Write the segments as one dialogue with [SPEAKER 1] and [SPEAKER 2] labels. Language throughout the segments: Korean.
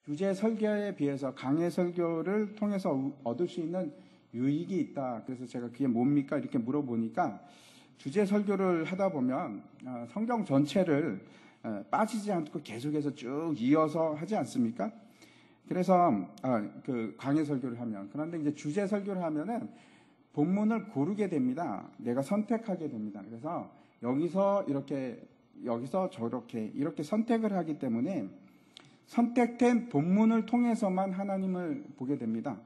[SPEAKER 1] 주제 설교에 비해서 강해 설교를 통해서 얻을 수 있는 유익이 있다. 그래서 제가 그게 뭡니까? 이렇게 물어보니까 주제 설교를 하다 보면 성경 전체를 빠지지 않고 계속해서 쭉 이어서 하지 않습니까? 그래서 그 강해 설교를 하면, 그런데 이제 주제 설교를 하면은 본문을 고르게 됩니다. 내가 선택하게 됩니다. 그래서 여기서 이렇게, 여기서 저렇게 이렇게 선택을 하기 때문에 선택된 본문을 통해서만 하나님을 보게 됩니다.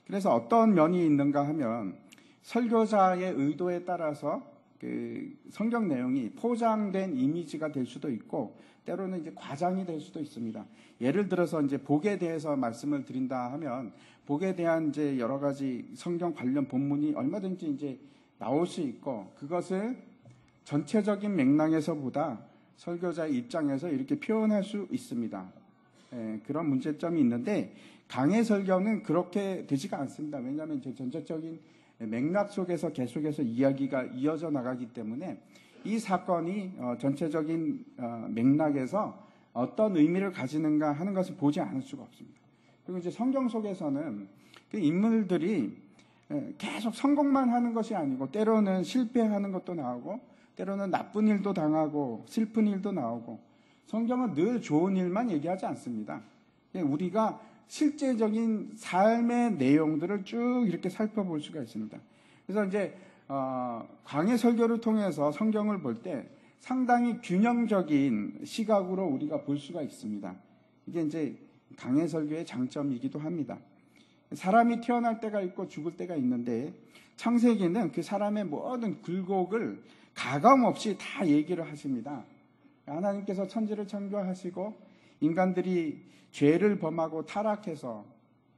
[SPEAKER 1] 그래서 어떤 면이 있는가 하면 설교자의 의도에 따라서 그 성경 내용이 포장된 이미지가 될 수도 있고 때로는 이제 과장이 될 수도 있습니다. 예를 들어서 이제 복에 대해서 말씀을 드린다 하면 복에 대한 이제 여러 가지 성경 관련 본문이 얼마든지 이제 나올 수 있고 그것을 전체적인 맥락에서보다 설교자의 입장에서 이렇게 표현할 수 있습니다. 그런 문제점이 있는데 강해 설교는 그렇게 되지가 않습니다. 왜냐하면 이제 전체적인 맥락 속에서 계속해서 이야기가 이어져 나가기 때문에 이 사건이 전체적인 맥락에서 어떤 의미를 가지는가 하는 것을 보지 않을 수가 없습니다. 그리고 이제 성경 속에서는 그 인물들이 계속 성공만 하는 것이 아니고 때로는 실패하는 것도 나오고 때로는 나쁜 일도 당하고 슬픈 일도 나오고 성경은 늘 좋은 일만 얘기하지 않습니다. 우리가 실제적인 삶의 내용들을 쭉 이렇게 살펴볼 수가 있습니다. 그래서 이제 강해 설교를 통해서 성경을 볼 때 상당히 균형적인 시각으로 우리가 볼 수가 있습니다. 이게 이제 강해 설교의 장점이기도 합니다. 사람이 태어날 때가 있고 죽을 때가 있는데 창세기는 그 사람의 모든 굴곡을 가감없이 다 얘기를 하십니다. 하나님께서 천지를 창조하시고 인간들이 죄를 범하고 타락해서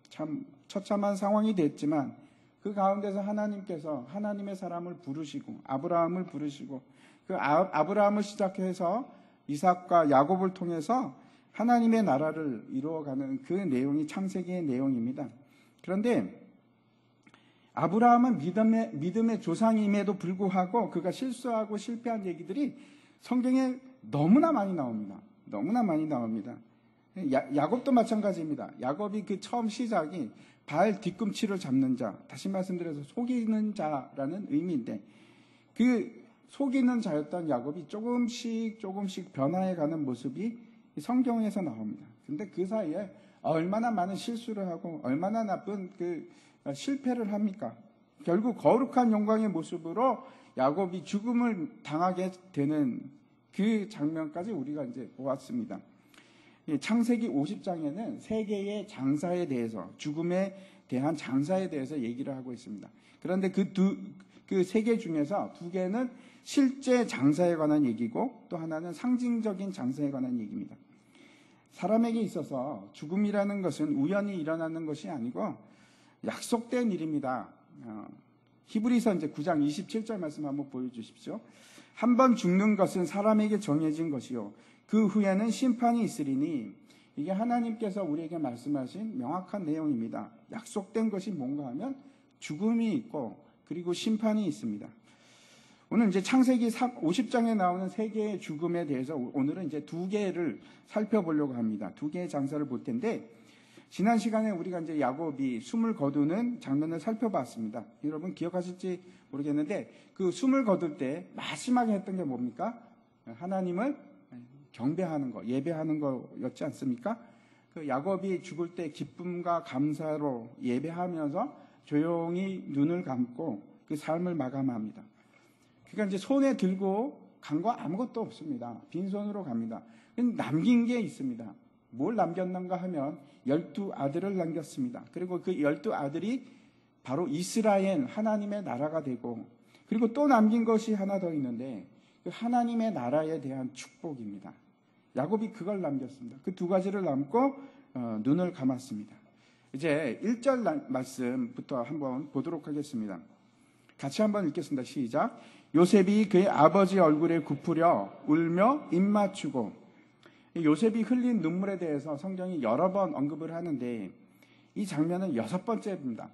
[SPEAKER 1] 참 처참한 상황이 됐지만 그 가운데서 하나님께서 하나님의 사람을 부르시고 아브라함을 부르시고 그 아브라함을 시작해서 이삭과 야곱을 통해서 하나님의 나라를 이루어가는 그 내용이 창세기의 내용입니다. 그런데 아브라함은 믿음의 조상임에도 불구하고 그가 실수하고 실패한 얘기들이 성경에 너무나 많이 나옵니다. 너무나 많이 나옵니다. 야곱도 마찬가지입니다. 야곱이 그 처음 시작이 발 뒤꿈치를 잡는 자, 다시 말씀드려서 속이는 자라는 의미인데 그 속이는 자였던 야곱이 조금씩 변화해가는 모습이 성경에서 나옵니다. 근데 그 사이에 얼마나 많은 실수를 하고 얼마나 나쁜 그 실패를 합니까? 결국 거룩한 영광의 모습으로 야곱이 죽음을 당하게 되는 그 장면까지 우리가 이제 보았습니다. 창세기 50장에는 세 개의 장사에 대해서, 죽음에 대한 장사에 대해서 얘기를 하고 있습니다. 그런데 그 세 개 중에서 두 개는 실제 장사에 관한 얘기고 또 하나는 상징적인 장사에 관한 얘기입니다. 사람에게 있어서 죽음이라는 것은 우연히 일어나는 것이 아니고 약속된 일입니다. 히브리서 이제 9장 27절 말씀 한번 보여주십시오. 한 번 죽는 것은 사람에게 정해진 것이요 그 후에는 심판이 있으리니, 이게 하나님께서 우리에게 말씀하신 명확한 내용입니다. 약속된 것이 뭔가 하면 죽음이 있고 그리고 심판이 있습니다. 오늘 이제 창세기 50장에 나오는 세 개의 죽음에 대해서 오늘은 이제 두 개를 살펴보려고 합니다. 두 개의 장사를 볼 텐데, 지난 시간에 우리가 이제 야곱이 숨을 거두는 장면을 살펴봤습니다. 여러분 기억하실지 모르겠는데 그 숨을 거둘 때 마지막에 했던 게 뭡니까? 하나님을 경배하는 거, 예배하는 거였지 않습니까? 그 야곱이 죽을 때 기쁨과 감사로 예배하면서 조용히 눈을 감고 그 삶을 마감합니다. 그러니까 이제 손에 들고 간 거 아무것도 없습니다. 빈손으로 갑니다. 남긴 게 있습니다. 뭘 남겼는가 하면 12아들을 남겼습니다. 그리고 그 12아들이 바로 이스라엘 하나님의 나라가 되고, 그리고 또 남긴 것이 하나 더 있는데 그 하나님의 나라에 대한 축복입니다. 야곱이 그걸 남겼습니다. 그 두 가지를 남고 눈을 감았습니다. 이제 1절 말씀부터 한번 보도록 하겠습니다. 같이 한번 읽겠습니다. 시작. 요셉이 그의 아버지 얼굴에 굽으려 울며 입맞추고, 요셉이 흘린 눈물에 대해서 성경이 여러 번 언급을 하는데 이 장면은 6번째입니다.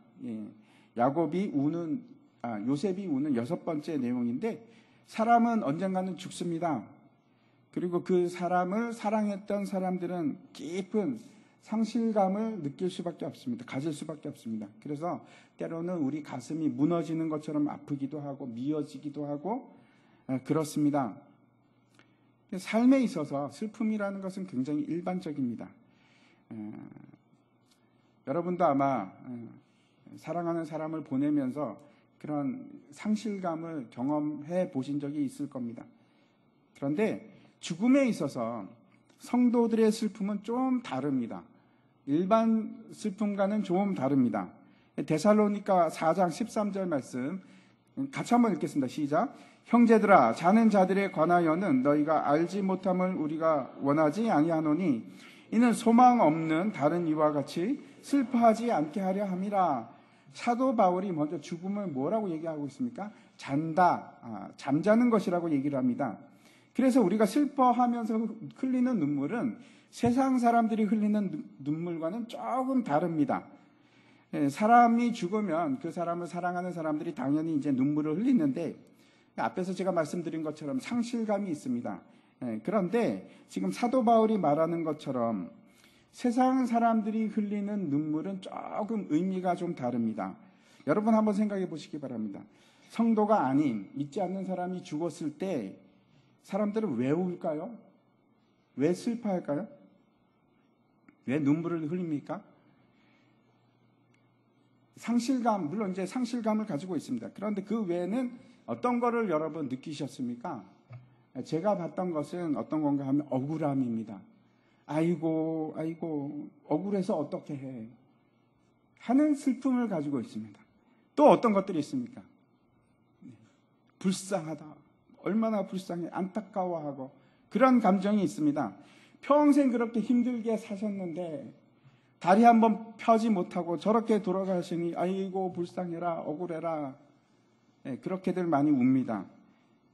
[SPEAKER 1] 요셉이 우는 6번째 내용인데, 사람은 언젠가는 죽습니다. 그리고 그 사람을 사랑했던 사람들은 깊은 상실감을 느낄 수밖에 없습니다. 가질 수밖에 없습니다. 그래서 때로는 우리 가슴이 무너지는 것처럼 아프기도 하고 미어지기도 하고 그렇습니다. 삶에 있어서 슬픔이라는 것은 굉장히 일반적입니다. 여러분도 아마 사랑하는 사람을 보내면서 그런 상실감을 경험해 보신 적이 있을 겁니다. 그런데 죽음에 있어서 성도들의 슬픔은 좀 다릅니다. 일반 슬픔과는 좀 다릅니다. 데살로니가 4장 13절 말씀 같이 한번 읽겠습니다. 시작. 형제들아, 자는 자들에 관하여는 너희가 알지 못함을 우리가 원하지 아니하노니 이는 소망 없는 다른 이와 같이 슬퍼하지 않게 하려 함이라. 사도 바울이 먼저 죽음을 뭐라고 얘기하고 있습니까? 잔다, 잠자는 것이라고 얘기를 합니다. 그래서 우리가 슬퍼하면서 흘리는 눈물은 세상 사람들이 흘리는 눈물과는 조금 다릅니다. 사람이 죽으면 그 사람을 사랑하는 사람들이 당연히 이제 눈물을 흘리는데 앞에서 제가 말씀드린 것처럼 상실감이 있습니다. 그런데 지금 사도 바울이 말하는 것처럼 세상 사람들이 흘리는 눈물은 조금 의미가 좀 다릅니다. 여러분 한번 생각해 보시기 바랍니다. 성도가 아닌 믿지 않는 사람이 죽었을 때 사람들은 왜 울까요? 왜 슬퍼할까요? 왜 눈물을 흘립니까? 상실감, 물론 이제 상실감을 가지고 있습니다. 그런데 그 외에는 어떤 거를 여러분 느끼셨습니까? 제가 봤던 것은 어떤 건가 하면 억울함입니다. 아이고, 억울해서 어떻게 해? 하는 슬픔을 가지고 있습니다. 또 어떤 것들이 있습니까? 불쌍하다. 얼마나 불쌍해. 안타까워하고 그런 감정이 있습니다. 평생 그렇게 힘들게 사셨는데 다리 한번 펴지 못하고 저렇게 돌아가시니 아이고 불쌍해라, 억울해라. 그렇게들 많이 웁니다.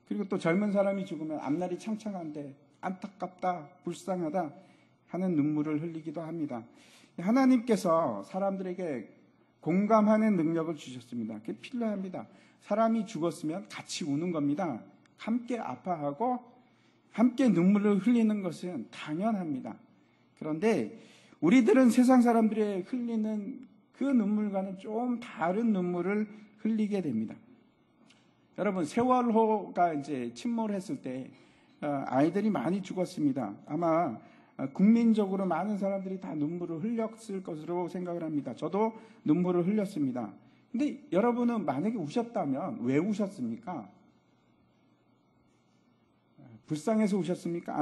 [SPEAKER 1] 그리고 또 젊은 사람이 죽으면 앞날이 창창한데 안타깝다, 불쌍하다 하는 눈물을 흘리기도 합니다. 하나님께서 사람들에게 공감하는 능력을 주셨습니다. 그게 필요합니다. 사람이 죽었으면 같이 우는 겁니다. 함께 아파하고 함께 눈물을 흘리는 것은 당연합니다. 그런데 우리들은 세상 사람들이 흘리는 그 눈물과는 좀 다른 눈물을 흘리게 됩니다. 여러분, 세월호가 이제 침몰했을 때 아이들이 많이 죽었습니다. 아마 국민적으로 많은 사람들이 다 눈물을 흘렸을 것으로 생각을 합니다. 저도 눈물을 흘렸습니다. 근데 여러분은 만약에 우셨다면 왜 우셨습니까? 불쌍해서 우셨습니까?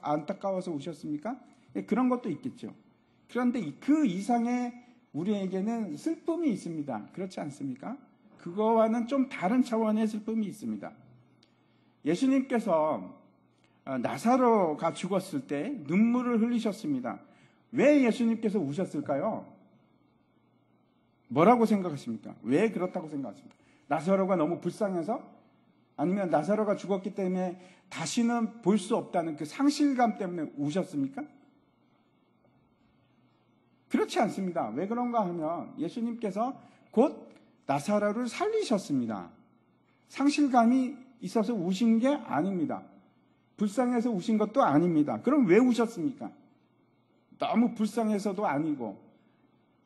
[SPEAKER 1] 안타까워서 우셨습니까? 그런 것도 있겠죠. 그런데 그 이상의 우리에게는 슬픔이 있습니다. 그렇지 않습니까? 그거와는 좀 다른 차원의 슬픔이 있습니다. 예수님께서 나사로가 죽었을 때 눈물을 흘리셨습니다. 왜 예수님께서 우셨을까요? 뭐라고 생각하십니까? 왜 그렇다고 생각하십니까? 나사로가 너무 불쌍해서? 아니면 나사로가 죽었기 때문에 다시는 볼 수 없다는 그 상실감 때문에 우셨습니까? 그렇지 않습니다. 왜 그런가 하면 예수님께서 곧 나사로를 살리셨습니다. 상실감이 있어서 우신 게 아닙니다. 불쌍해서 우신 것도 아닙니다. 그럼 왜 우셨습니까? 너무 불쌍해서도 아니고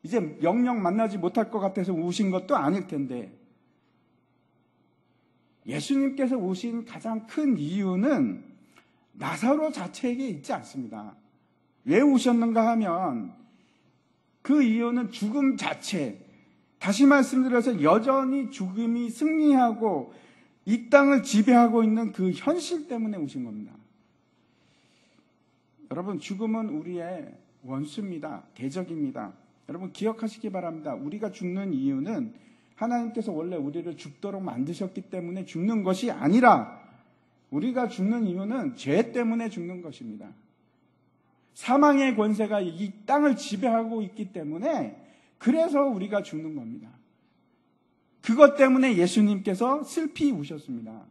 [SPEAKER 1] 이제 영영 만나지 못할 것 같아서 우신 것도 아닐 텐데 예수님께서 우신 가장 큰 이유는 나사로 자체에게 있지 않습니다. 왜 우셨는가 하면 그 이유는 죽음 자체, 다시 말씀드려서 여전히 죽음이 승리하고 이 땅을 지배하고 있는 그 현실 때문에 우신 겁니다. 여러분, 죽음은 우리의 원수입니다. 대적입니다. 여러분 기억하시기 바랍니다. 우리가 죽는 이유는 하나님께서 원래 우리를 죽도록 만드셨기 때문에 죽는 것이 아니라 우리가 죽는 이유는 죄 때문에 죽는 것입니다. 사망의 권세가 이 땅을 지배하고 있기 때문에 그래서 우리가 죽는 겁니다. 그것 때문에 예수님께서 슬피 우셨습니다.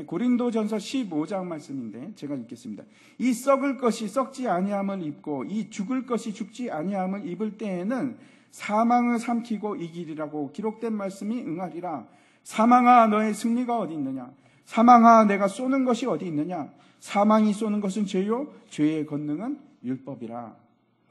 [SPEAKER 1] 고린도전서 15장 말씀인데 제가 읽겠습니다. 이 썩을 것이 썩지 아니함을 입고 이 죽을 것이 죽지 아니함을 입을 때에는 사망을 삼키고 이기리라고 기록된 말씀이 응하리라. 사망아 너의 승리가 어디 있느냐? 사망아 내가 쏘는 것이 어디 있느냐? 사망이 쏘는 것은 죄요, 죄의 권능은 율법이라.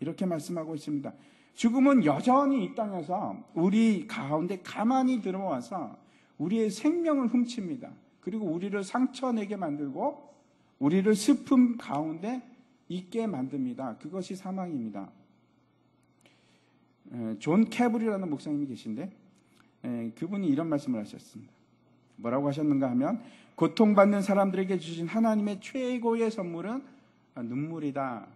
[SPEAKER 1] 이렇게 말씀하고 있습니다. 죽음은 여전히 이 땅에서 우리 가운데 가만히 들어와서 우리의 생명을 훔칩니다. 그리고 우리를 상처내게 만들고 우리를 슬픔 가운데 있게 만듭니다. 그것이 사망입니다. 존 캐블이라는 목사님이 계신데 그분이 이런 말씀을 하셨습니다. 뭐라고 하셨는가 하면 고통받는 사람들에게 주신 하나님의 최고의 선물은 눈물이다.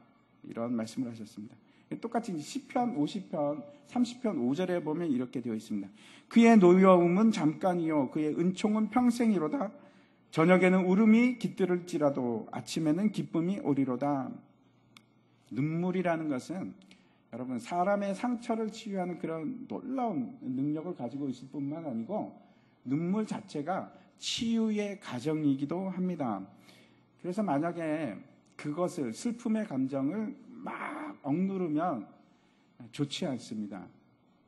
[SPEAKER 1] 이런 말씀을 하셨습니다. 똑같이 시편 50편 30편 5절에 보면 이렇게 되어 있습니다. 그의 노여움은 잠깐이요 그의 은총은 평생이로다. 저녁에는 울음이 깃들을지라도 아침에는 기쁨이 오리로다. 눈물이라는 것은 여러분 사람의 상처를 치유하는 그런 놀라운 능력을 가지고 있을 뿐만 아니고 눈물 자체가 치유의 과정이기도 합니다. 그래서 만약에 그것을 슬픔의 감정을 막 억누르면 좋지 않습니다.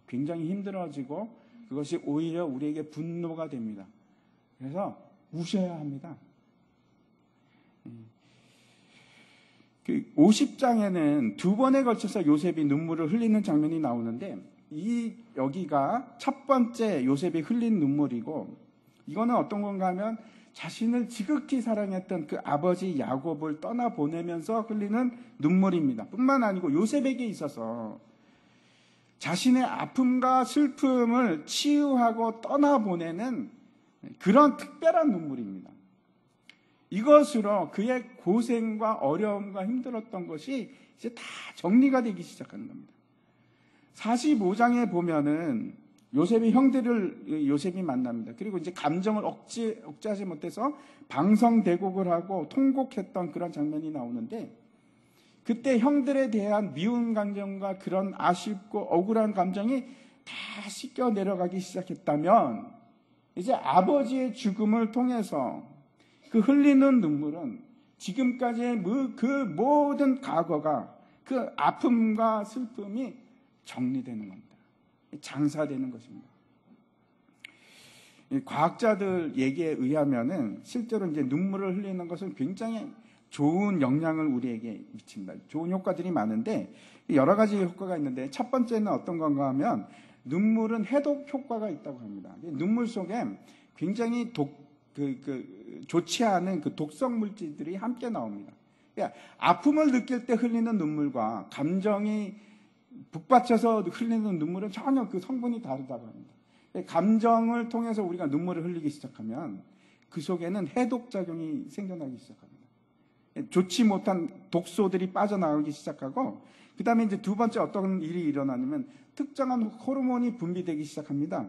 [SPEAKER 1] 굉장히 힘들어지고 그것이 오히려 우리에게 분노가 됩니다. 그래서 우셔야 합니다. 그 50장에는 두 번에 걸쳐서 요셉이 눈물을 흘리는 장면이 나오는데 여기가 첫 번째 요셉이 흘린 눈물이고 이거는 어떤 건가 하면 자신을 지극히 사랑했던 그 아버지 야곱을 떠나보내면서 흘리는 눈물입니다. 뿐만 아니고 요셉에게 있어서 자신의 아픔과 슬픔을 치유하고 떠나보내는 그런 특별한 눈물입니다. 이것으로 그의 고생과 어려움과 힘들었던 것이 이제 다 정리가 되기 시작하는 겁니다. 45장에 보면은 요셉이 형들을 요셉이 만납니다. 그리고 이제 감정을 억제하지 못해서 방성대곡을 하고 통곡했던 그런 장면이 나오는데 그때 형들에 대한 미운 감정과 그런 아쉽고 억울한 감정이 다 씻겨 내려가기 시작했다면 이제 아버지의 죽음을 통해서 그 흘리는 눈물은 지금까지의 그 모든 과거가 그 아픔과 슬픔이 정리되는 겁니다. 장사되는 것입니다. 과학자들 얘기에 의하면은 실제로 이제 눈물을 흘리는 것은 굉장히 좋은 영향을 우리에게 미칩니다. 좋은 효과들이 많은데 여러 가지 효과가 있는데 첫 번째는 어떤 건가 하면 눈물은 해독 효과가 있다고 합니다. 눈물 속에 굉장히 좋지 않은 그 독성 물질들이 함께 나옵니다. 그러니까 아픔을 느낄 때 흘리는 눈물과 감정이 북받쳐서 흘리는 눈물은 전혀 그 성분이 다르다고 합니다. 감정을 통해서 우리가 눈물을 흘리기 시작하면 그 속에는 해독작용이 생겨나기 시작합니다. 좋지 못한 독소들이 빠져나가기 시작하고 그 다음에 이제 두 번째 어떤 일이 일어나냐면 특정한 호르몬이 분비되기 시작합니다.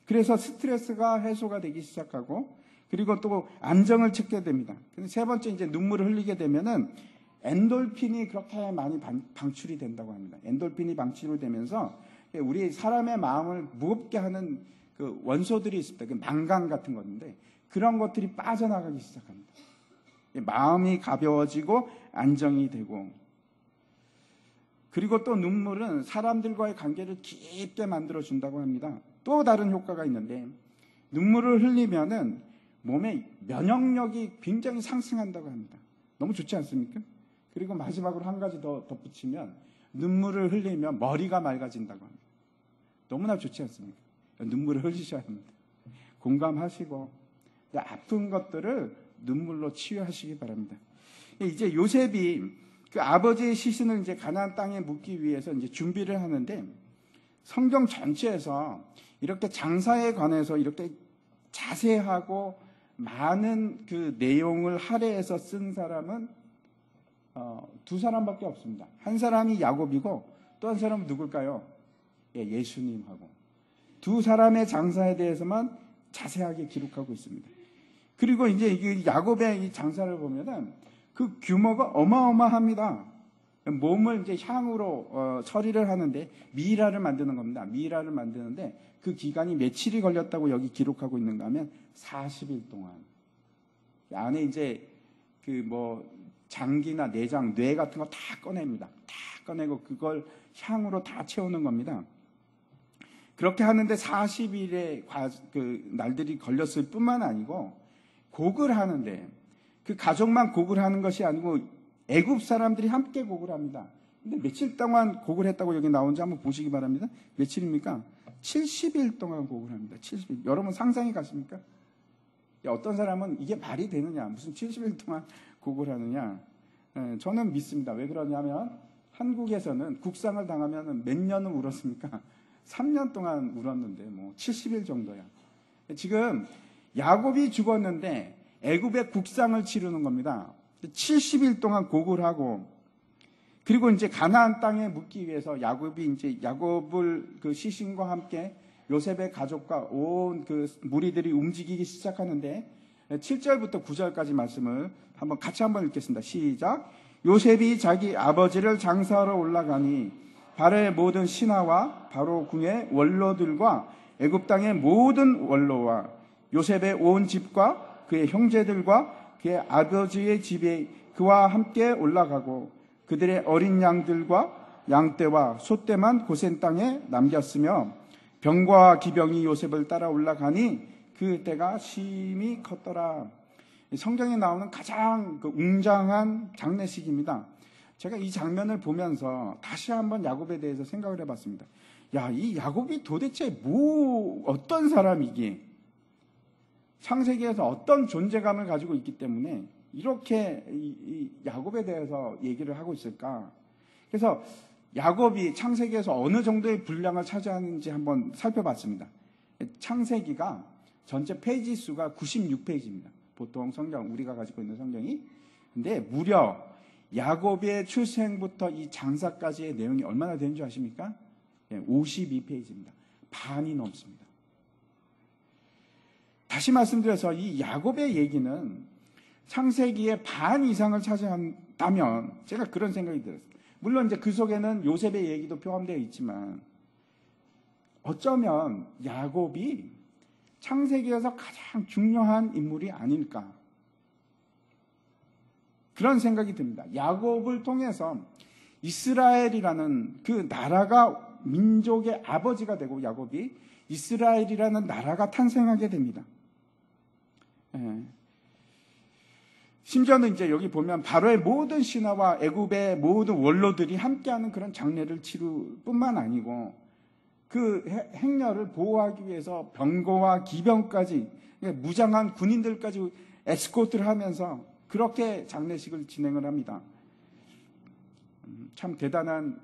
[SPEAKER 1] 그래서 스트레스가 해소가 되기 시작하고 그리고 또 안정을 찾게 됩니다. 세 번째 이제 눈물을 흘리게 되면은 엔돌핀이 그렇게 많이 방출이 된다고 합니다. 엔돌핀이 방출이 되면서 우리 사람의 마음을 무겁게 하는 그 원소들이 있습니다. 그 망간 같은 건데 그런 것들이 빠져나가기 시작합니다. 마음이 가벼워지고 안정이 되고 그리고 또 눈물은 사람들과의 관계를 깊게 만들어준다고 합니다. 또 다른 효과가 있는데 눈물을 흘리면은 몸의 면역력이 굉장히 상승한다고 합니다. 너무 좋지 않습니까? 그리고 마지막으로 한 가지 더 덧붙이면 눈물을 흘리면 머리가 맑아진다고 합니다. 너무나 좋지 않습니까? 눈물을 흘리셔야 합니다. 공감하시고 아픈 것들을 눈물로 치유하시기 바랍니다. 이제 요셉이 그 아버지의 시신을 이제 가나안 땅에 묻기 위해서 이제 준비를 하는데 성경 전체에서 이렇게 장사에 관해서 이렇게 자세하고 많은 그 내용을 할애해서 쓴 사람은 두 사람밖에 없습니다. 한 사람이 야곱이고 또 한 사람은 누굴까요? 예수님하고 두 사람의 장사에 대해서만 자세하게 기록하고 있습니다. 그리고 이제 이 야곱의 이 장사를 보면은 그 규모가 어마어마합니다. 몸을 이제 향으로 처리를 하는데 미이라를 만드는 겁니다. 미이라를 만드는데 그 기간이 며칠이 걸렸다고 여기 기록하고 있는가 하면 40일 동안. 안에 이제 그 장기나 내장, 뇌 같은 거 다 꺼냅니다. 다 꺼내고 그걸 향으로 다 채우는 겁니다. 그렇게 하는데 40일의 그 날들이 걸렸을 뿐만 아니고 곡을 하는데 그 가족만 곡을 하는 것이 아니고 애굽 사람들이 함께 곡을 합니다. 근데 며칠 동안 곡을 했다고 여기 나온지 한번 보시기 바랍니다. 며칠입니까? 70일 동안 곡을 합니다. 70일. 여러분 상상이 가십니까? 어떤 사람은 이게 말이 되느냐? 무슨 70일 동안 곡을 하느냐? 저는 믿습니다. 왜 그러냐면 한국에서는 국상을 당하면 몇 년을 울었습니까? 3년 동안 울었는데 뭐 70일 정도야. 지금 야곱이 죽었는데 애굽의 국상을 치르는 겁니다. 70일 동안 곡을 하고, 그리고 이제 가나안 땅에 묻기 위해서 야곱이 이제 야곱을 그 시신과 함께 요셉의 가족과 온 그 무리들이 움직이기 시작하는데 7절부터 9절까지 말씀을 같이 한번 읽겠습니다. 시작. 요셉이 자기 아버지를 장사하러 올라가니 바로의 모든 신하와 바로 궁의 원로들과 애굽 땅의 모든 원로와 요셉의 온 집과 그의 형제들과 그의 아버지의 집에 그와 함께 올라가고 그들의 어린 양들과 양떼와 소떼만 고센 땅에 남겼으며 병과 기병이 요셉을 따라 올라가니 그 때가 심히 컸더라. 성경에 나오는 가장 웅장한 장례식입니다. 제가 이 장면을 보면서 다시 한번 야곱에 대해서 생각을 해봤습니다. 야, 이 야곱이 도대체 어떤 사람이기에 창세기에서 어떤 존재감을 가지고 있기 때문에 이렇게 이 야곱에 대해서 얘기를 하고 있을까? 그래서 야곱이 창세기에서 어느 정도의 분량을 차지하는지 한번 살펴봤습니다. 창세기가 전체 페이지 수가 96페이지입니다. 보통 성경, 우리가 가지고 있는 성경이. 근데 무려 야곱의 출생부터 이 장사까지의 내용이 얼마나 되는 줄 아십니까? 52페이지입니다. 반이 넘습니다. 다시 말씀드려서 이 야곱의 얘기는 창세기의 반 이상을 차지한다면 제가 그런 생각이 들었어요. 물론 이제 그 속에는 요셉의 얘기도 포함되어 있지만 어쩌면 야곱이 창세기에서 가장 중요한 인물이 아닐까, 그런 생각이 듭니다. 야곱을 통해서 이스라엘이라는 그 나라가 민족의 아버지가 되고 야곱이 이스라엘이라는 나라가 탄생하게 됩니다. 심지어는 이제 여기 보면 바로의 모든 신하와 애굽의 모든 원로들이 함께하는 그런 장례를 치를 뿐만 아니고 그 행렬을 보호하기 위해서 병거와 기병까지, 무장한 군인들까지 에스코트를 하면서 그렇게 장례식을 진행을 합니다. 참 대단한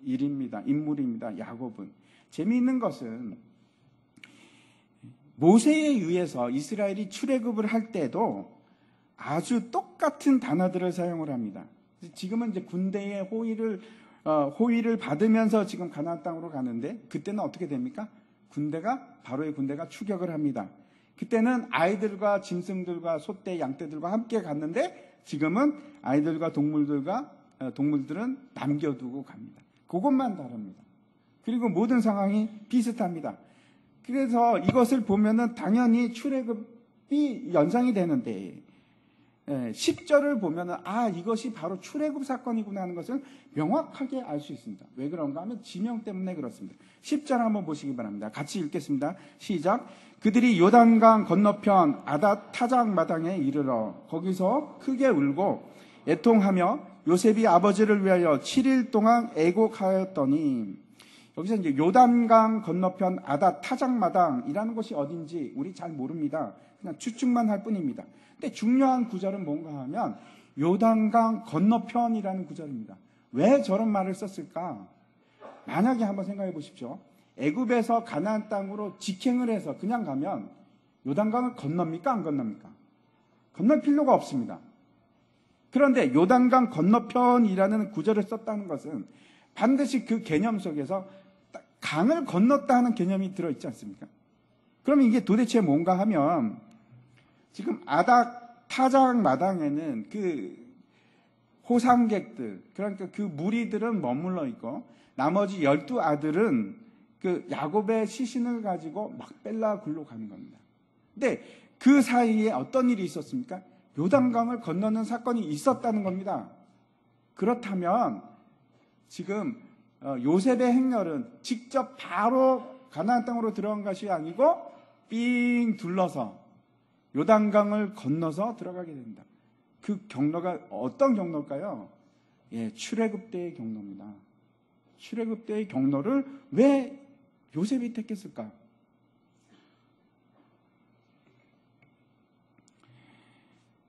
[SPEAKER 1] 일입니다. 인물입니다. 야곱은. 재미있는 것은 모세에 의해서 이스라엘이 출애굽을 할 때도 아주 똑같은 단어들을 사용을 합니다. 지금은 이제 군대의 호위를 받으면서 지금 가나안 땅으로 가는데 그때는 어떻게 됩니까? 바로의 군대가 추격을 합니다. 그때는 아이들과 짐승들과 소떼, 양떼들과 함께 갔는데 지금은 아이들과 동물들은 남겨두고 갑니다. 그것만 다릅니다. 그리고 모든 상황이 비슷합니다. 그래서 이것을 보면은 당연히 출애굽이 연상이 되는데 10절을 보면은 이것이 바로 출애굽 사건이구나 하는 것을 명확하게 알 수 있습니다. 왜 그런가 하면 지명 때문에 그렇습니다. 10절 한번 보시기 바랍니다. 같이 읽겠습니다. 시작. 그들이 요단강 건너편 아닷 타작 마당에 이르러 거기서 크게 울고 애통하며 요셉이 아버지를 위하여 7일 동안 애곡하였더니, 여기서 이제 요단강 건너편 아닷 타작 마당이라는 곳이 어딘지 우리 잘 모릅니다. 그냥 추측만 할 뿐입니다. 근데 중요한 구절은 뭔가 하면 요단강 건너편이라는 구절입니다. 왜 저런 말을 썼을까? 만약에 한번 생각해 보십시오. 애굽에서 가나안 땅으로 직행을 해서 그냥 가면 요단강을 건넙니까? 안 건넙니까? 건널 필요가 없습니다. 그런데 요단강 건너편이라는 구절을 썼다는 것은 반드시 그 개념 속에서 강을 건넜다 하는 개념이 들어있지 않습니까? 그러면 이게 도대체 뭔가 하면 지금 아닥 타작 마당에는 그 호상객들, 그러니까 그 무리들은 머물러 있고 나머지 12아들은 그 야곱의 시신을 가지고 막벨라 굴로 가는 겁니다. 근데 그 사이에 어떤 일이 있었습니까? 요단강을 건너는 사건이 있었다는 겁니다. 그렇다면 지금 요셉의 행렬은 직접 바로 가나안 땅으로 들어간 것이 아니고 삥 둘러서 요단강을 건너서 들어가게 됩니다. 그 경로가 어떤 경로일까요? 출애굽 때의 경로입니다. 출애굽 때의 경로를 왜 요셉이 택했을까?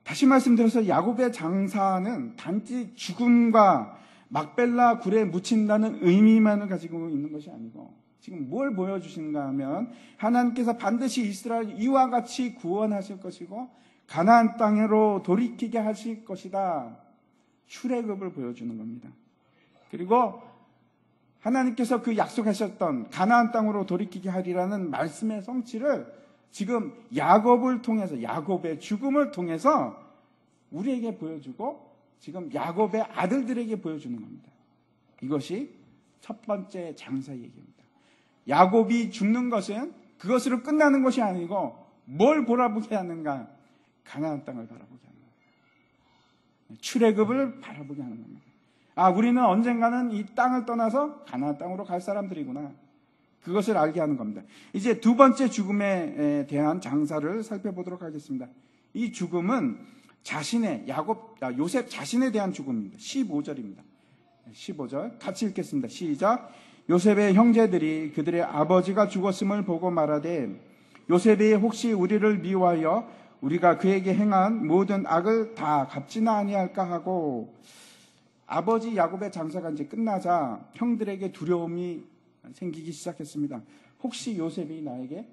[SPEAKER 1] 다시 말씀드려서 야곱의 장사는 단지 죽음과 막벨라 굴에 묻힌다는 의미만을 가지고 있는 것이 아니고 지금 뭘 보여주시는가 하면 하나님께서 반드시 이스라엘 이와 같이 구원하실 것이고 가나안 땅으로 돌이키게 하실 것이다. 출애굽을 보여주는 겁니다. 그리고 하나님께서 그 약속하셨던 가나안 땅으로 돌이키게 하리라는 말씀의 성취를 지금 야곱을 통해서 야곱의 죽음을 통해서 우리에게 보여주고 지금 야곱의 아들들에게 보여주는 겁니다. 이것이 첫 번째 장사 얘기입니다. 야곱이 죽는 것은 그것으로 끝나는 것이 아니고 뭘 바라보게 하는가? 가나안 땅을 바라보게 하는 겁니다. 출애굽을 바라보게 하는 겁니다. 우리는 언젠가는 이 땅을 떠나서 가나안 땅으로 갈 사람들이구나. 그것을 알게 하는 겁니다. 이제 두 번째 죽음에 대한 장사를 살펴보도록 하겠습니다. 이 죽음은 요셉 자신에 대한 죽음입니다. 15절입니다. 15절 같이 읽겠습니다. 시작. 요셉의 형제들이 그들의 아버지가 죽었음을 보고 말하되 요셉이 혹시 우리를 미워하여 우리가 그에게 행한 모든 악을 다 갚지나 아니할까 하고 아버지 야곱의 장사가 이제 끝나자 형들에게 두려움이 생기기 시작했습니다. 혹시 요셉이 나에게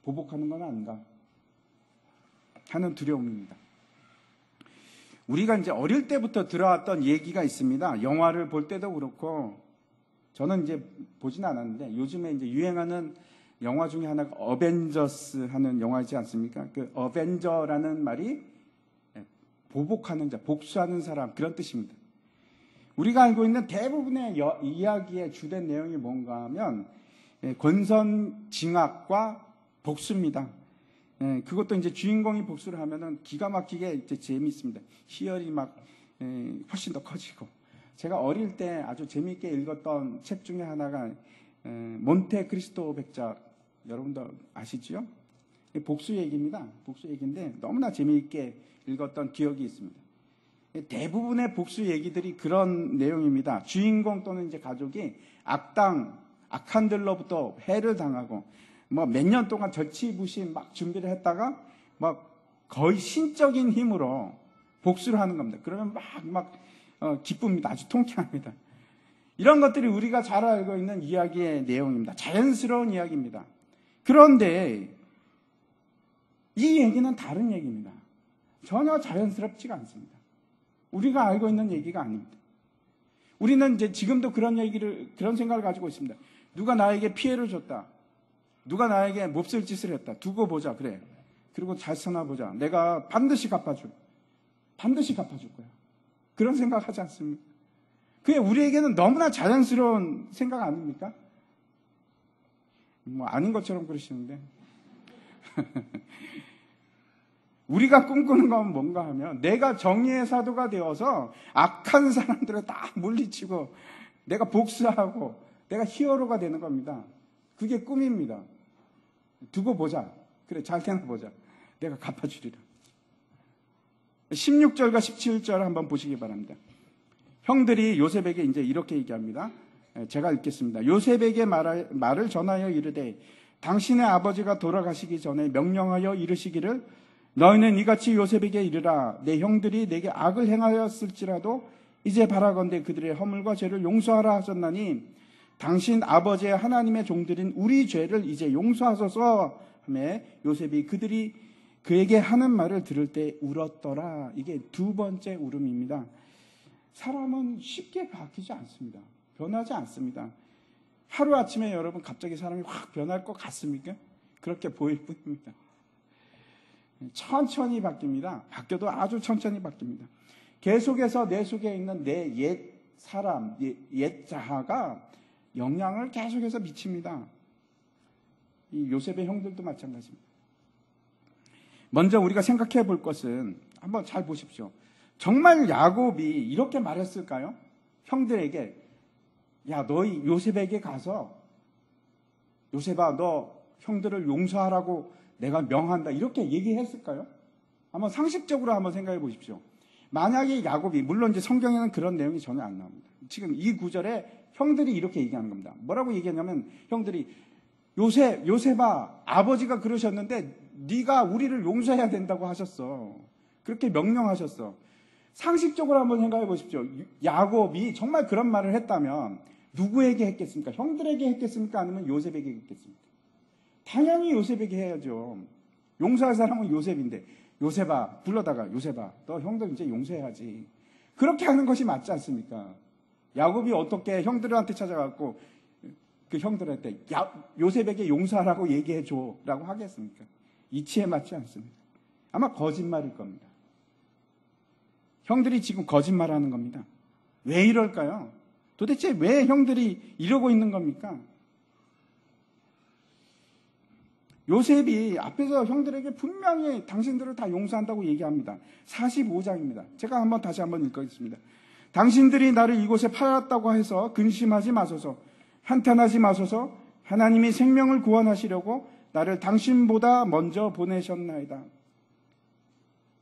[SPEAKER 1] 보복하는 건 아닌가 하는 두려움입니다. 우리가 이제 어릴 때부터 들어왔던 얘기가 있습니다. 영화를 볼 때도 그렇고 저는 이제 보진 않았는데 요즘에 이제 유행하는 영화 중에 하나가 어벤져스 하는 영화이지 않습니까? 그 어벤져라는 말이 보복하는 자, 복수하는 사람 그런 뜻입니다. 우리가 알고 있는 대부분의 이야기의 주된 내용이 뭔가 하면 권선징악과 복수입니다. 그것도 이제 주인공이 복수를 하면은 기가 막히게 이제 재미있습니다. 희열이 막 훨씬 더 커지고. 제가 어릴 때 아주 재미있게 읽었던 책 중에 하나가 몬테크리스토 백작, 여러분도 아시죠? 복수 얘기입니다. 복수 얘기인데 너무나 재미있게 읽었던 기억이 있습니다. 대부분의 복수 얘기들이 그런 내용입니다. 주인공 또는 이제 가족이 악한 들로부터 해를 당하고 뭐 몇 년 동안 절치부심 막 준비를 했다가 막 거의 신적인 힘으로 복수를 하는 겁니다. 그러면 기쁩니다. 아주 통쾌합니다. 이런 것들이 우리가 잘 알고 있는 이야기의 내용입니다. 자연스러운 이야기입니다. 그런데 이 얘기는 다른 얘기입니다. 전혀 자연스럽지가 않습니다. 우리가 알고 있는 얘기가 아닙니다. 우리는 이제 지금도 그런 생각을 가지고 있습니다. 누가 나에게 피해를 줬다. 누가 나에게 몹쓸 짓을 했다. 두고 보자. 그래. 그리고 잘 써놔보자. 내가 반드시 갚아줄 거야. 그런 생각 하지 않습니까? 그게 우리에게는 너무나 자연스러운 생각 아닙니까? 아닌 것처럼 그러시는데. 우리가 꿈꾸는 건 뭔가 하면 내가 정의의 사도가 되어서 악한 사람들을 다 물리치고 내가 복수하고 내가 히어로가 되는 겁니다. 그게 꿈입니다. 두고 보자. 그래, 잘 되나 보자. 내가 갚아주리라. 16절과 17절 한번 보시기 바랍니다. 형들이 요셉에게 이제 이렇게 얘기합니다. 제가 읽겠습니다. 요셉에게 말을 전하여 이르되 당신의 아버지가 돌아가시기 전에 명령하여 이르시기를 너희는 이같이 요셉에게 이르라. 내 형들이 내게 악을 행하였을지라도 이제 바라건대 그들의 허물과 죄를 용서하라 하셨나니 당신 아버지의 하나님의 종들인 우리 죄를 이제 용서하소서 하며 요셉이 그들이 그에게 하는 말을 들을 때 울었더라. 이게 두 번째 울음입니다. 사람은 쉽게 바뀌지 않습니다. 변하지 않습니다. 하루아침에 여러분 갑자기 사람이 확 변할 것 같습니까? 그렇게 보일 뿐입니다. 천천히 바뀝니다. 바뀌어도 아주 천천히 바뀝니다. 계속해서 내 속에 있는 내 옛 사람, 옛 자아가 영향을 계속해서 미칩니다. 이 요셉의 형들도 마찬가지입니다. 먼저 우리가 생각해 볼 것은 한번 잘 보십시오. 정말 야곱이 이렇게 말했을까요? 형들에게 야, 너희 요셉에게 가서 요셉아, 너 형들을 용서하라고 내가 명한다. 이렇게 얘기했을까요? 한번 상식적으로 한번 생각해 보십시오. 만약에 야곱이, 물론 이제 성경에는 그런 내용이 전혀 안 나옵니다. 지금 이 구절에 형들이 이렇게 얘기하는 겁니다. 뭐라고 얘기하냐면 형들이 요셉아, 아버지가 그러셨는데 네가 우리를 용서해야 된다고 하셨어. 그렇게 명령하셨어. 상식적으로 한번 생각해 보십시오. 야곱이 정말 그런 말을 했다면 누구에게 했겠습니까? 형들에게 했겠습니까? 아니면 요셉에게 했겠습니까? 당연히 요셉에게 해야죠. 용서할 사람은 요셉인데, 요셉아, 불러다가 요셉아, 너 형들 이제 용서해야지. 그렇게 하는 것이 맞지 않습니까? 야곱이 어떻게 형들한테 찾아가고 그 형들한테 요셉에게 용서하라고 얘기해줘 라고 하겠습니까? 이치에 맞지 않습니다. 아마 거짓말일 겁니다. 형들이 지금 거짓말하는 겁니다. 왜 이럴까요? 도대체 왜 형들이 이러고 있는 겁니까? 요셉이 앞에서 형들에게 분명히 당신들을 다 용서한다고 얘기합니다. 45장입니다. 제가 다시 한번 읽겠습니다. 당신들이 나를 이곳에 팔았다고 해서 근심하지 마소서. 한탄하지 마소서. 하나님이 생명을 구원하시려고 나를 당신보다 먼저 보내셨나이다.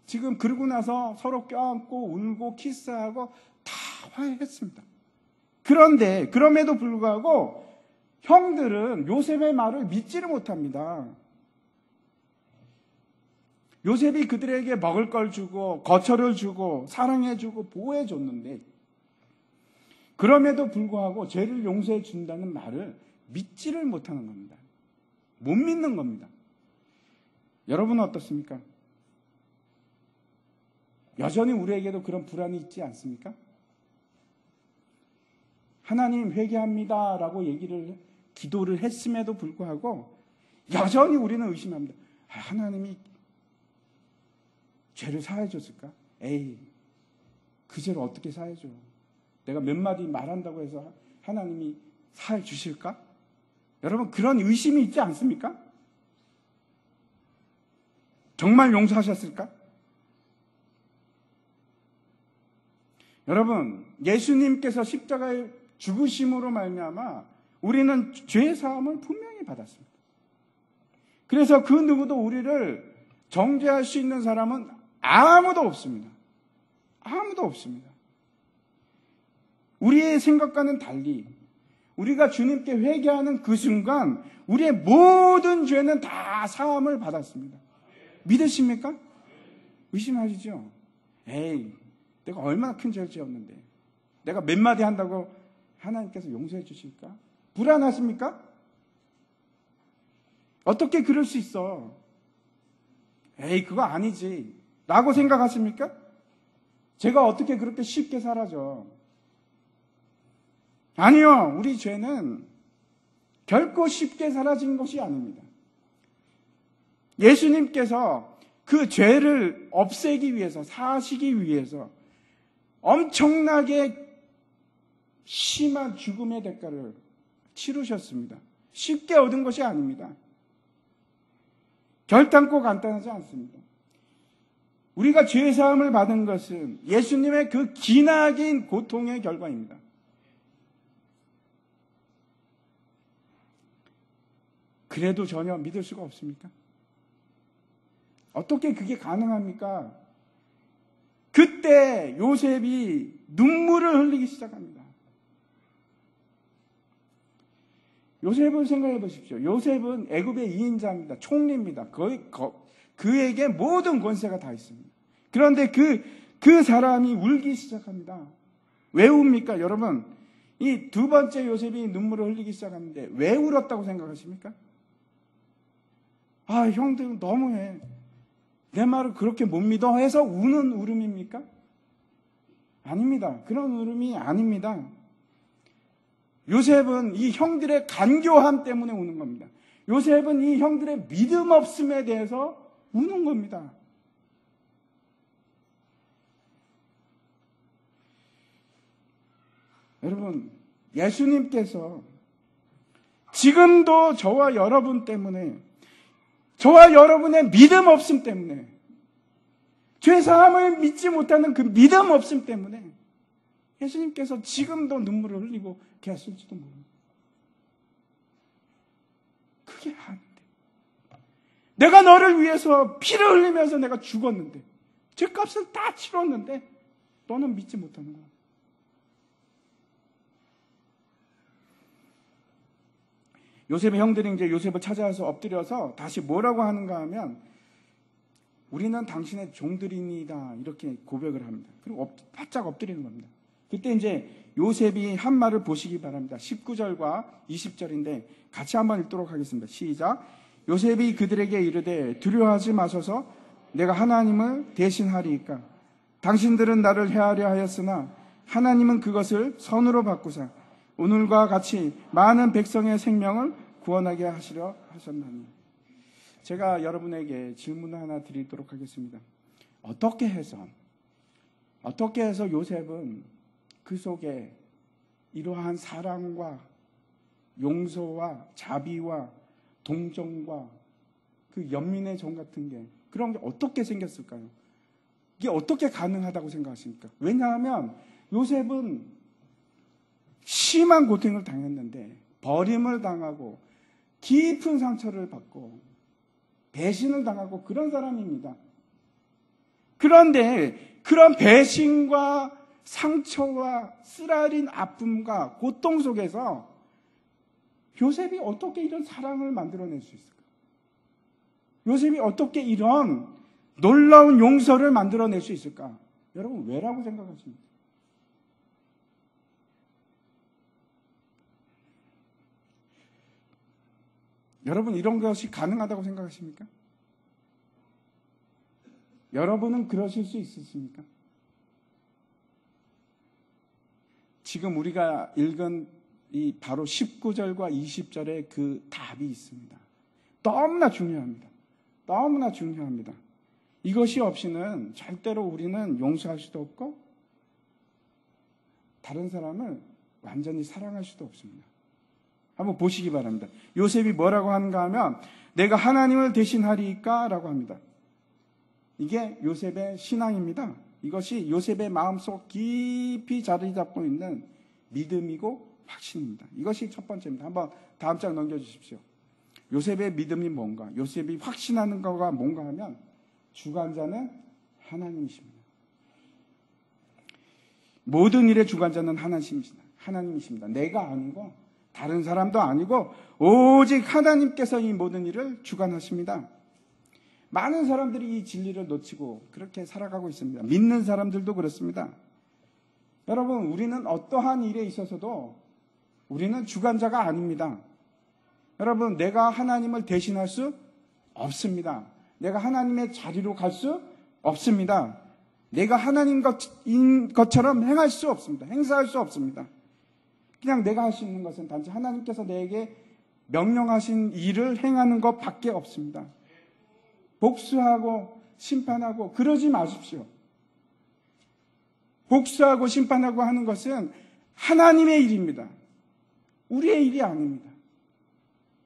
[SPEAKER 1] 지금 그러고 나서 서로 껴안고 울고 키스하고 다 화해했습니다. 그런데 그럼에도 불구하고 형들은 요셉의 말을 믿지를 못합니다. 요셉이 그들에게 먹을 걸 주고 거처를 주고 사랑해주고 보호해줬는데 그럼에도 불구하고 죄를 용서해 준다는 말을 믿지를 못하는 겁니다. 못 믿는 겁니다. 여러분은 어떻습니까? 여전히 우리에게도 그런 불안이 있지 않습니까? 하나님 회개합니다 라고 기도를 했음에도 불구하고 여전히 우리는 의심합니다. 하나님이 죄를 사해 줬을까? 에이, 그 죄를 어떻게 사해 줘? 내가 몇 마디 말한다고 해서 하나님이 사해 주실까? 여러분, 그런 의심이 있지 않습니까? 정말 용서하셨을까? 여러분, 예수님께서 십자가에 죽으심으로 말미암아 우리는 죄 사함을 분명히 받았습니다. 그래서 그 누구도 우리를 정죄할 수 있는 사람은 아무도 없습니다. 아무도 없습니다. 우리의 생각과는 달리 우리가 주님께 회개하는 그 순간 우리의 모든 죄는 다 사함을 받았습니다. 믿으십니까? 의심하시죠? 에이, 내가 얼마나 큰 죄를 지었는데 내가 몇 마디 한다고 하나님께서 용서해 주실까? 불안하십니까? 어떻게 그럴 수 있어? 에이, 그거 아니지 라고 생각하십니까? 제가 어떻게 그렇게 쉽게 사라져? 아니요, 우리 죄는 결코 쉽게 사라진 것이 아닙니다. 예수님께서 그 죄를 없애기 위해서, 사시기 위해서 엄청나게 심한 죽음의 대가를 치르셨습니다. 쉽게 얻은 것이 아닙니다. 결단코 간단하지 않습니다. 우리가 죄사함을 받은 것은 예수님의 그 기나긴 고통의 결과입니다. 그래도 전혀 믿을 수가 없습니까? 어떻게 그게 가능합니까? 그때 요셉이 눈물을 흘리기 시작합니다. 요셉을 생각해 보십시오. 요셉은 애굽의 2인자입니다. 총리입니다. 그에게 모든 권세가 다 있습니다. 그런데 그 사람이 울기 시작합니다. 왜 웁니까? 여러분, 이 두 번째 요셉이 눈물을 흘리기 시작하는데 왜 울었다고 생각하십니까? 아, 형들 너무해. 내 말을 그렇게 못 믿어 해서 우는 울음입니까? 아닙니다. 그런 울음이 아닙니다. 요셉은 이 형들의 간교함 때문에 우는 겁니다. 요셉은 이 형들의 믿음 없음에 대해서 우는 겁니다. 여러분, 예수님께서 지금도 저와 여러분 때문에, 저와 여러분의 믿음 없음 때문에, 죄사함을 믿지 못하는 그 믿음 없음 때문에 예수님께서 지금도 눈물을 흘리고 계실지도 모릅니다. 그게 아닌데. 내가 너를 위해서 피를 흘리면서 내가 죽었는데, 죄값을 다 치렀는데 또는 믿지 못하는 거예요. 요셉의 형들이 이제 요셉을 찾아와서 엎드려서 다시 뭐라고 하는가 하면 우리는 당신의 종들이니다 이렇게 고백을 합니다. 그리고 바짝 엎드리는 겁니다. 그때 이제 요셉이 한 말을 보시기 바랍니다. 19절과 20절인데 같이 한번 읽도록 하겠습니다. 시작. 요셉이 그들에게 이르되 두려워하지 마소서 내가 하나님을 대신하리이까. 당신들은 나를 해하려 하였으나 하나님은 그것을 선으로 바꾸사 오늘과 같이 많은 백성의 생명을 구원하게 하시려 하셨나니. 제가 여러분에게 질문을 하나 드리도록 하겠습니다. 어떻게 해서 요셉은 그 속에 이러한 사랑과 용서와 자비와 동정과 그 연민의 정 같은 게 그런 게 어떻게 생겼을까요? 이게 어떻게 가능하다고 생각하십니까? 왜냐하면 요셉은 심한 고통을 당했는데 버림을 당하고 깊은 상처를 받고 배신을 당하고 그런 사람입니다. 그런데 그런 배신과 상처와 쓰라린 아픔과 고통 속에서 요셉이 어떻게 이런 사랑을 만들어낼 수 있을까? 요셉이 어떻게 이런 놀라운 용서를 만들어낼 수 있을까? 여러분 왜라고 생각하십니까? 여러분 이런 것이 가능하다고 생각하십니까? 여러분은 그러실 수 있으십니까? 지금 우리가 읽은 이 바로 19절과 20절에 그 답이 있습니다. 너무나 중요합니다. 너무나 중요합니다. 이것이 없이는 절대로 우리는 용서할 수도 없고 다른 사람을 완전히 사랑할 수도 없습니다. 한번 보시기 바랍니다. 요셉이 뭐라고 하는가 하면 내가 하나님을 대신하리까 라고 합니다. 이게 요셉의 신앙입니다. 이것이 요셉의 마음속 깊이 자리 잡고 있는 믿음이고 확신입니다. 이것이 첫 번째입니다. 한번 다음 장 넘겨주십시오. 요셉의 믿음이 뭔가, 요셉이 확신하는 거가 뭔가 하면 주관자는 하나님이십니다. 모든 일의 주관자는 하나님이십니다. 내가 아니고 다른 사람도 아니고 오직 하나님께서 이 모든 일을 주관하십니다. 많은 사람들이 이 진리를 놓치고 그렇게 살아가고 있습니다. 믿는 사람들도 그렇습니다. 여러분, 우리는 어떠한 일에 있어서도 우리는 주관자가 아닙니다. 여러분, 내가 하나님을 대신할 수 없습니다. 내가 하나님의 자리로 갈 수 없습니다. 내가 하나님 것처럼 행할 수 없습니다. 행사할 수 없습니다. 그냥 내가 할 수 있는 것은 단지 하나님께서 내게 명령하신 일을 행하는 것밖에 없습니다. 복수하고 심판하고 그러지 마십시오. 복수하고 심판하고 하는 것은 하나님의 일입니다. 우리의 일이 아닙니다.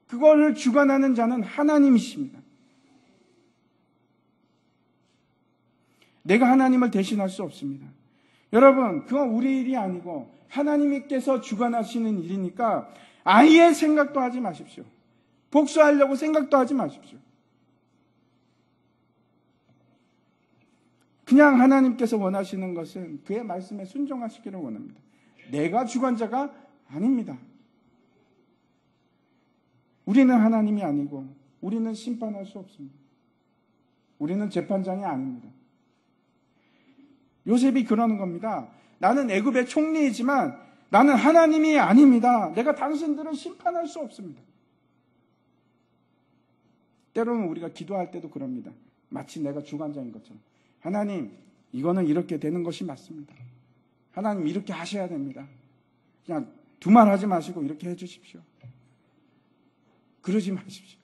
[SPEAKER 1] 그거를 주관하는 자는 하나님이십니다. 내가 하나님을 대신할 수 없습니다. 여러분, 그건 우리의 일이 아니고 하나님께서 주관하시는 일이니까 아예 생각도 하지 마십시오. 복수하려고 생각도 하지 마십시오. 그냥 하나님께서 원하시는 것은 그의 말씀에 순종하시기를 원합니다. 내가 주관자가 아닙니다. 우리는 하나님이 아니고 우리는 심판할 수 없습니다. 우리는 재판장이 아닙니다. 요셉이 그러는 겁니다. 나는 애굽의 총리이지만 나는 하나님이 아닙니다. 내가 당신들을 심판할 수 없습니다. 때로는 우리가 기도할 때도 그럽니다. 마치 내가 주관자인 것처럼. 하나님, 이거는 이렇게 되는 것이 맞습니다. 하나님, 이렇게 하셔야 됩니다. 그냥 두말하지 마시고 이렇게 해주십시오. 그러지 마십시오.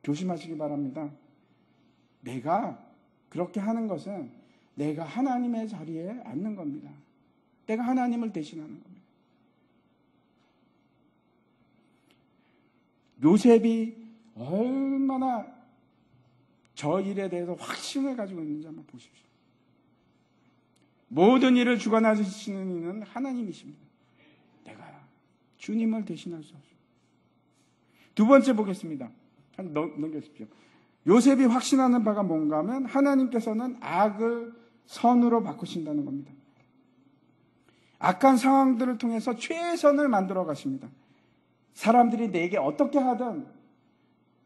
[SPEAKER 1] 조심하시기 바랍니다. 내가 그렇게 하는 것은 내가 하나님의 자리에 앉는 겁니다. 내가 하나님을 대신하는 겁니다. 요셉이 얼마나 저 일에 대해서 확신을 가지고 있는지 한번 보십시오. 모든 일을 주관하시는 이는 하나님이십니다. 내가 주님을 대신할 수 없습니다. 두 번째 보겠습니다. 넘겨주십시오. 요셉이 확신하는 바가 뭔가 하면 하나님께서는 악을 선으로 바꾸신다는 겁니다. 악한 상황들을 통해서 최선을 만들어 가십니다. 사람들이 내게 어떻게 하든,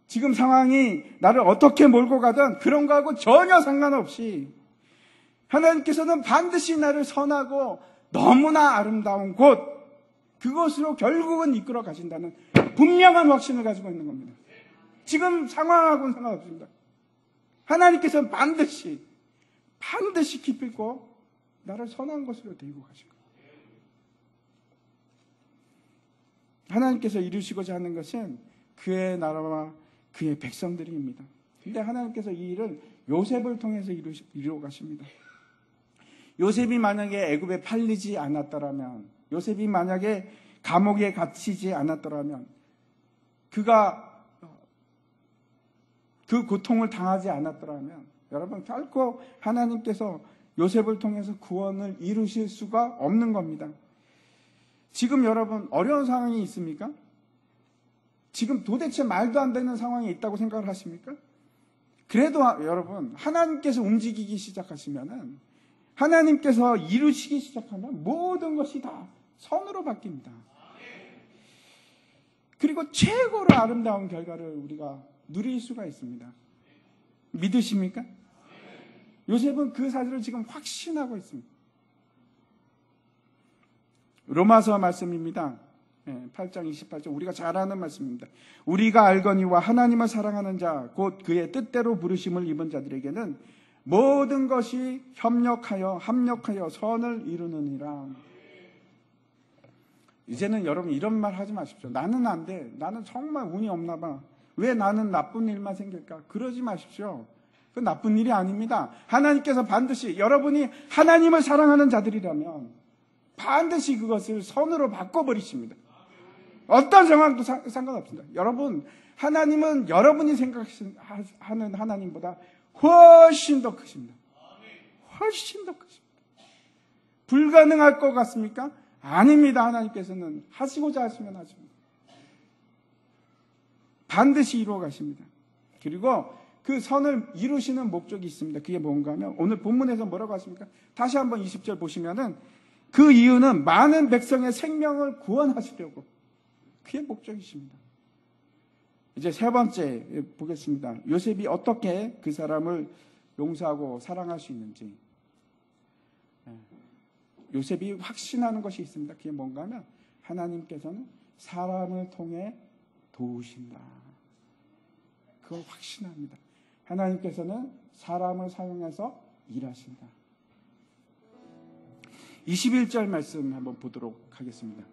[SPEAKER 1] 지금 상황이 나를 어떻게 몰고 가든 그런 거하고 전혀 상관없이 하나님께서는 반드시 나를 선하고 너무나 아름다운 곳, 그것으로 결국은 이끌어 가신다는 분명한 확신을 가지고 있는 겁니다. 지금 상황하고는 상관없습니다. 하나님께서는 반드시 기필코 나를 선한 곳으로 데리고 가실 겁니다. 하나님께서 이루시고자 하는 것은 그의 나라와 그의 백성들입니다. 근데 하나님께서 이 일을 요셉을 통해서 이루어 가십니다. 요셉이 만약에 애굽에 팔리지 않았더라면, 요셉이 만약에 감옥에 갇히지 않았더라면, 그가 그 고통을 당하지 않았더라면, 여러분 결코 하나님께서 요셉을 통해서 구원을 이루실 수가 없는 겁니다. 지금 여러분 어려운 상황이 있습니까? 지금 도대체 말도 안 되는 상황이 있다고 생각을 하십니까? 그래도 여러분 하나님께서 움직이기 시작하시면은, 하나님께서 이루시기 시작하면 모든 것이 다 선으로 바뀝니다. 그리고 최고로 아름다운 결과를 우리가 누릴 수가 있습니다. 믿으십니까? 요셉은 그 사실을 지금 확신하고 있습니다. 로마서 말씀입니다. 8장 28절, 우리가 잘 아는 말씀입니다. 우리가 알거니와 하나님을 사랑하는 자, 곧 그의 뜻대로 부르심을 입은 자들에게는 모든 것이 합력하여 선을 이루느니라. 이제는 여러분 이런 말 하지 마십시오. 나는 안 돼. 나는 정말 운이 없나 봐. 왜 나는 나쁜 일만 생길까? 그러지 마십시오. 그 나쁜 일이 아닙니다. 하나님께서 반드시, 여러분이 하나님을 사랑하는 자들이라면 반드시 그것을 선으로 바꿔버리십니다. 어떤 상황도 상관없습니다. 여러분, 하나님은 여러분이 생각하는 하나님보다 훨씬 더 크십니다. 훨씬 더 크십니다. 불가능할 것 같습니까? 아닙니다. 하나님께서는 하시고자 하시면 하십니다. 반드시 이루어 가십니다. 그리고 그 선을 이루시는 목적이 있습니다. 그게 뭔가 하면, 오늘 본문에서 뭐라고 하십니까? 다시 한번 20절 보시면은, 그 이유는 많은 백성의 생명을 구원하시려고, 그게 목적이십니다. 이제 세 번째 보겠습니다. 요셉이 어떻게 그 사람을 용서하고 사랑할 수 있는지. 요셉이 확신하는 것이 있습니다. 그게 뭔가 하면, 하나님께서는 사람을 통해 도우신다. 그걸 확신합니다. 하나님께서는 사람을 사용해서 일하신다. 21절 말씀 한번 보도록 하겠습니다.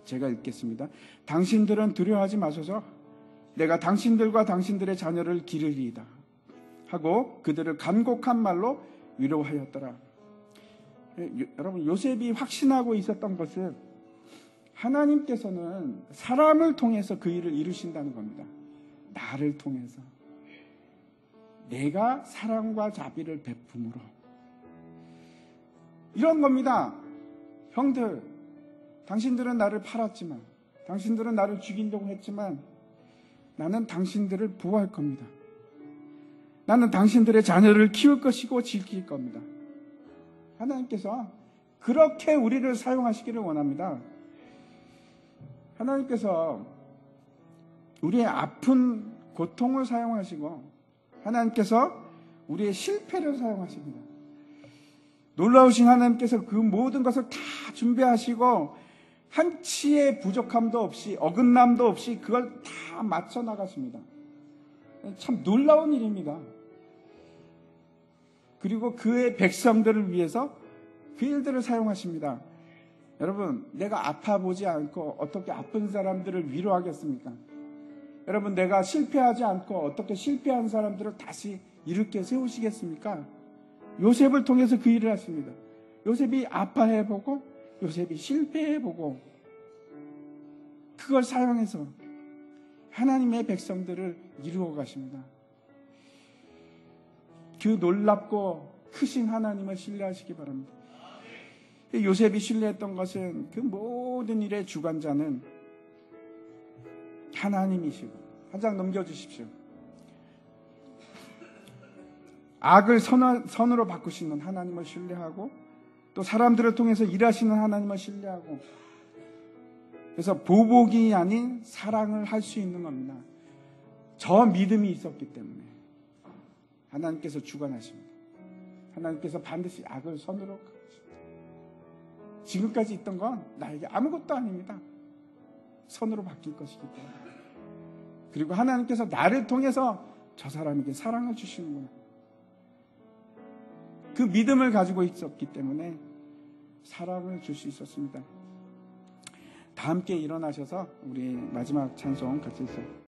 [SPEAKER 1] 제가 읽겠습니다. 당신들은 두려워하지 마소서. 내가 당신들과 당신들의 자녀를 기르리이다 하고 그들을 간곡한 말로 위로하였더라. 여러분, 요셉이 확신하고 있었던 것은 하나님께서는 사람을 통해서 그 일을 이루신다는 겁니다. 나를 통해서. 내가 사랑과 자비를 베품으로. 이런 겁니다. 형들, 당신들은 나를 팔았지만, 당신들은 나를 죽이려고 했지만, 나는 당신들을 보호할 겁니다. 나는 당신들의 자녀를 키울 것이고 지킬 겁니다. 하나님께서 그렇게 우리를 사용하시기를 원합니다. 하나님께서 우리의 아픈 고통을 사용하시고, 하나님께서 우리의 실패를 사용하십니다. 놀라우신 하나님께서 그 모든 것을 다 준비하시고 한치의 부족함도 없이, 어긋남도 없이 그걸 다 맞춰 나가십니다. 참 놀라운 일입니다. 그리고 그의 백성들을 위해서 그 일들을 사용하십니다. 여러분, 내가 아파보지 않고 어떻게 아픈 사람들을 위로하겠습니까? 여러분, 내가 실패하지 않고 어떻게 실패한 사람들을 다시 일으켜 세우시겠습니까? 요셉을 통해서 그 일을 하십니다. 요셉이 아파해보고, 요셉이 실패해보고, 그걸 사용해서 하나님의 백성들을 이루어 가십니다. 그 놀랍고 크신 하나님을 신뢰하시기 바랍니다. 요셉이 신뢰했던 것은 그 모든 일의 주관자는 하나님이시고. 한 장 넘겨주십시오. 악을 선으로 바꾸시는 하나님을 신뢰하고 또 사람들을 통해서 일하시는 하나님을 신뢰하고 그래서 보복이 아닌 사랑을 할 수 있는 겁니다. 저 믿음이 있었기 때문에 하나님께서 주관하십니다. 하나님께서 반드시 악을 선으로 바꾸십니다. 지금까지 있던 건 나에게 아무것도 아닙니다. 선으로 바뀔 것이기 때문에. 그리고 하나님께서 나를 통해서 저 사람에게 사랑을 주시는구나. 그 믿음을 가지고 있었기 때문에 사랑을 줄 수 있었습니다. 다 함께 일어나셔서 우리 마지막 찬송 같이